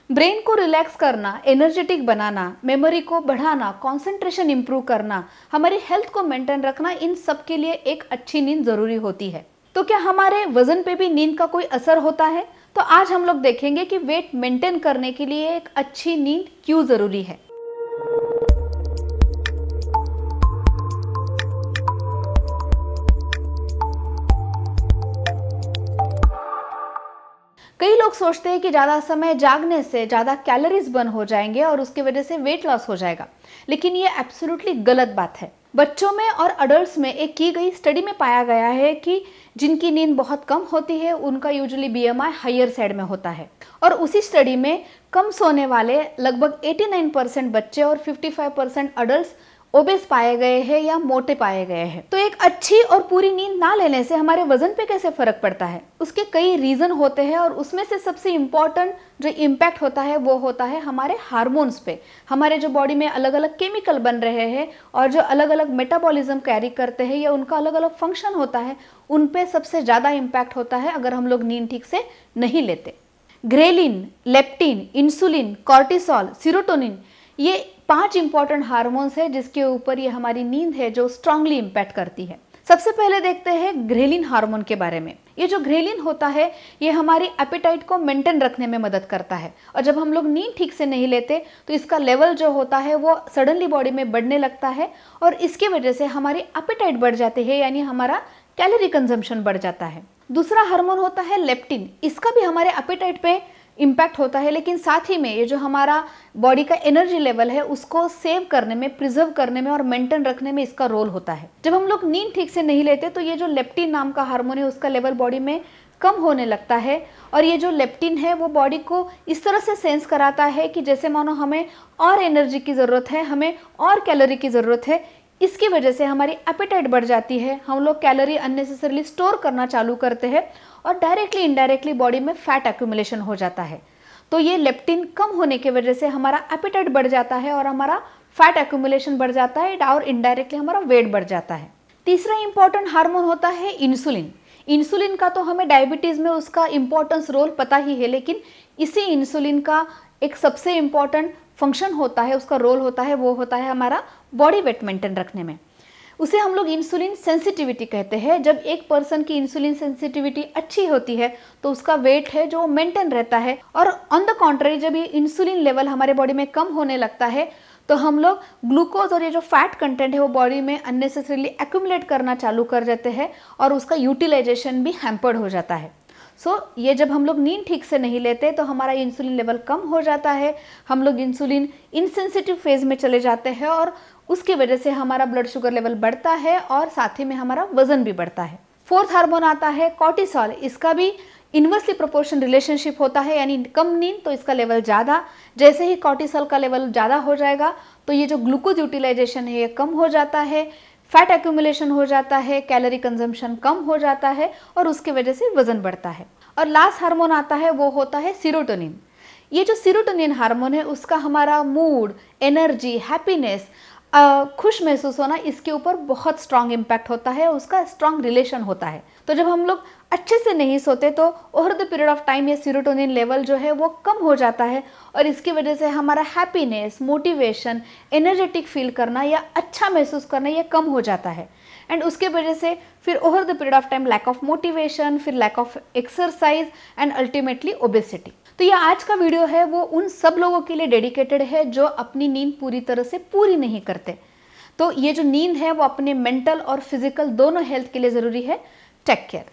Brain को relax करना, energetic बनाना, memory को बढ़ाना, कंसंट्रेशन इंप्रूव करना, हमारी हेल्थ को मेंटेन रखना, इन सब के लिए एक अच्छी नींद जरूरी होती है। तो क्या हमारे वजन पे भी नींद का कोई असर होता है? तो आज हम लोग देखेंगे कि वेट मेंटेन करने के लिए एक अच्छी नींद क्यों जरूरी है। कई लोग सोचते हैं कि ज़्यादा समय जागने से ज़्यादा कैलोरीज बर्न हो जाएंगे और उसकी वजह से वेट लॉस हो जाएगा, लेकिन ये एब्सोल्युटली गलत बात है। बच्चों में और अडल्ट्स में एक की गई स्टडी में पाया गया है कि जिनकी नींद बहुत कम होती है उनका यूजुअली बीएमआई हायर साइड में होता है, और उसी स्टडी में कम सोने वाले लगभग 89% बच्चे और 55% अडल्ट्स ओबेस पाए गए हैं या मोटे पाए गए हैं। तो एक अच्छी और पूरी नींद ना लेने से हमारे वजन पे कैसे फर्क पड़ता है? उसके कई रीजन होते हैं और उसमें से सबसे इम्पोर्टेंट जो इम्पैक्ट होता है वो होता है हमारे हार्मोन्स पे। हमारे जो बॉडी में अलग अलग केमिकल बन रहे हैं और जो अलग अलग मेटाबॉलिज्म कैरी करते हैं या उनका अलग अलग फंक्शन होता है, उन पे सबसे ज़्यादा इम्पैक्ट होता है अगर हम लोग नींद ठीक से नहीं लेते। Ghrelin, leptin, insulin, cortisol, serotonin, ये 5 इंपॉर्टेंट हार्मोन्स है जिसके ऊपर ये हमारी नींद है जो स्ट्रांगली इम्पैक्ट करती है। सबसे पहले देखते हैं ग्रेलिन हार्मोन के बारे में। ये जो ग्रेलिन होता है ये हमारी एपेटाइट को मेंटेन रखने में मदद करता है, और जब हम लोग नींद ठीक से नहीं लेते तो इसका लेवल जो होता है वो सडनली बॉडी में बढ़ने लगता है और इसकी वजह से हमारी एपेटाइट बढ़ जाती है, यानी हमारा कैलोरी कंजम्पशन बढ़ जाता है। दूसरा हार्मोन होता है लेप्टिन। इसका भी हमारे एपेटाइट पे इम्पैक्ट होता है, लेकिन साथ ही में ये जो हमारा बॉडी का एनर्जी लेवल है उसको सेव करने में, प्रिजर्व करने में और मेंटेन रखने में इसका रोल होता है। जब हम लोग नींद ठीक से नहीं लेते तो ये जो लेप्टिन नाम का हार्मोन है उसका लेवल बॉडी में कम होने लगता है, और ये जो लेप्टिन है वो बॉडी को इस तरह से सेंस कराता है कि जैसे मानो हमें और एनर्जी की ज़रूरत है, हमें और कैलोरी की ज़रूरत है। इसकी वजह से हमारी एपेटाइट बढ़ जाती है, हम लोग कैलोरी अननेसेसरीली स्टोर करना चालू करते हैं और डायरेक्टली इनडायरेक्टली बॉडी में फैट एक्यूमुलेशन हो जाता है। तो ये लेप्टिन कम होने की वजह से हमारा एपेटाइट बढ़ जाता है और हमारा फैट एक्यूमुलेशन बढ़ जाता है और इनडायरेक्टली हमारा वेट बढ़ जाता है। तीसरा इंपॉर्टेंट हार्मोन होता है इंसुलिन। इंसुलिन का तो हमें डायबिटीज़ में उसका इंपॉर्टेंस रोल पता ही है, लेकिन इसी इंसुलिन का एक सबसे इम्पॉर्टेंट फंक्शन होता है, उसका रोल होता है, वो होता है हमारा बॉडी वेट मेंटेन रखने में। उसे हम लोग इंसुलिन सेंसिटिविटी कहते हैं। जब एक पर्सन की इंसुलिन सेंसिटिविटी अच्छी होती है तो उसका वेट है जो मेंटेन रहता है, और ऑन द कॉन्ट्ररी जब ये इंसुलिन लेवल हमारे बॉडी में कम होने लगता है तो हम लोग ग्लूकोज और ये जो फैट कंटेंट है वो बॉडी में अननेसेसरीली एक्यूमुलेट करना चालू कर देते हैं और उसका यूटिलाइजेशन भी हैम्पर्ड हो जाता है। ये जब हम लोग नींद ठीक से नहीं लेते तो हमारा इंसुलिन लेवल कम हो जाता है, हम लोग इंसुलिन इनसेंसिटिव फेज में चले जाते हैं और उसकी वजह से हमारा ब्लड शुगर लेवल बढ़ता है और साथ ही में हमारा वजन भी बढ़ता है। फोर्थ हार्मोन आता है कॉर्टिसोल। इसका भी इन्वर्सली प्रोपोर्शन रिलेशनशिप होता है, यानी कम नींद तो इसका लेवल ज़्यादा। जैसे ही कॉर्टिसोल का लेवल ज़्यादा हो जाएगा तो ये जो ग्लूकोज यूटिलाइजेशन है ये कम हो जाता है, फैट एक्यूमुलेशन हो जाता है, कैलोरी कंजम्पशन कम हो जाता है और उसकी वजह से वजन बढ़ता है। और लास्ट हार्मोन आता है वो होता है सीरोटोनिन। ये जो सीरोटोनिन हार्मोन है उसका हमारा मूड, एनर्जी, हैप्पीनेस, खुश महसूस होना, इसके ऊपर बहुत स्ट्रांग इम्पैक्ट होता है, उसका स्ट्रांग रिलेशन होता है। तो जब हम लोग अच्छे से नहीं सोते तो over the period of time ये सीरोटोनिन लेवल जो है वो कम हो जाता है और इसकी वजह से हमारा हैप्पीनेस, मोटिवेशन, एनर्जेटिक फील करना या अच्छा महसूस करना ये कम हो जाता है। एंड उसके वजह से फिर over the period of time lack of motivation, फिर lack of exercise and ultimately obesity. तो ये आज का वीडियो है वो उन सब लोगों के लिए डेडिकेटेड है जो अपनी नींद पूरी तरह से पूरी नहीं करते। तो ये जो नींद है वो अपने मेंटल और फिजिकल दोनों हेल्थ के लिए ज़रूरी है। Take care.